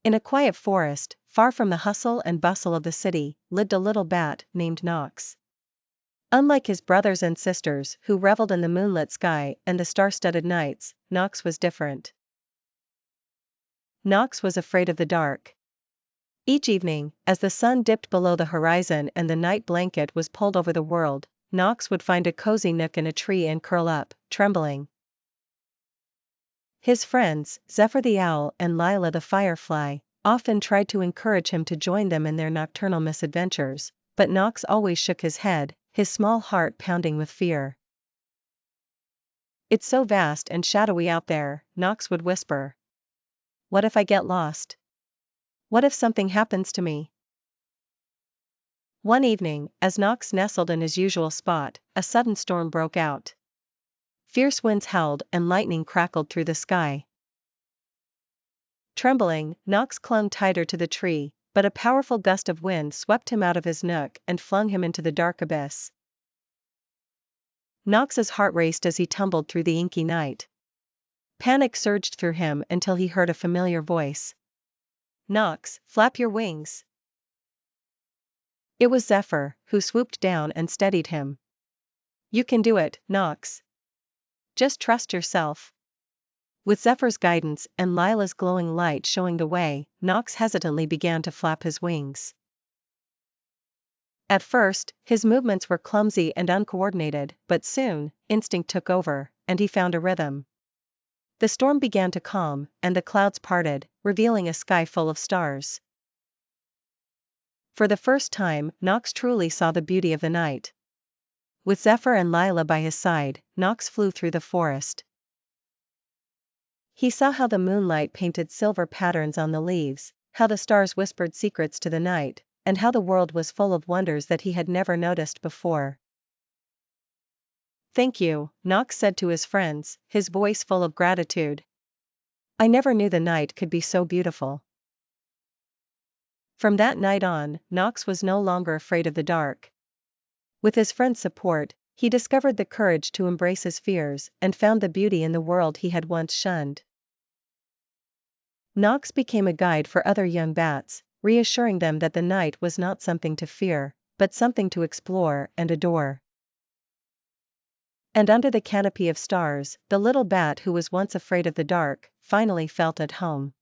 In a quiet forest, far from the hustle and bustle of the city, lived a little bat named Nox. Unlike his brothers and sisters who reveled in the moonlit sky and the star-studded nights, Nox was different. Nox was afraid of the dark. Each evening, as the sun dipped below the horizon and the night blanket was pulled over the world, Nox would find a cozy nook in a tree and curl up, trembling. His friends, Zephyr the owl and Lila the firefly, often tried to encourage him to join them in their nocturnal misadventures, but Nox always shook his head, his small heart pounding with fear. "It's so vast and shadowy out there," Nox would whisper. "What if I get lost? What if something happens to me?" One evening, as Nox nestled in his usual spot, a sudden storm broke out. Fierce winds howled and lightning crackled through the sky. Trembling, Nox clung tighter to the tree, but a powerful gust of wind swept him out of his nook and flung him into the dark abyss. Nox's heart raced as he tumbled through the inky night. Panic surged through him until he heard a familiar voice. "Nox, flap your wings." It was Zephyr, who swooped down and steadied him. "You can do it, Nox. Just trust yourself." With Zephyr's guidance and Lila's glowing light showing the way, Nox hesitantly began to flap his wings. At first, his movements were clumsy and uncoordinated, but soon, instinct took over, and he found a rhythm. The storm began to calm, and the clouds parted, revealing a sky full of stars. For the first time, Nox truly saw the beauty of the night. With Zephyr and Lila by his side, Nox flew through the forest. He saw how the moonlight painted silver patterns on the leaves, how the stars whispered secrets to the night, and how the world was full of wonders that he had never noticed before. "Thank you," Nox said to his friends, his voice full of gratitude. "I never knew the night could be so beautiful." From that night on, Nox was no longer afraid of the dark. With his friends' support, he discovered the courage to embrace his fears and found the beauty in the world he had once shunned. Nox became a guide for other young bats, reassuring them that the night was not something to fear, but something to explore and adore. And under the canopy of stars, the little bat who was once afraid of the dark, finally felt at home.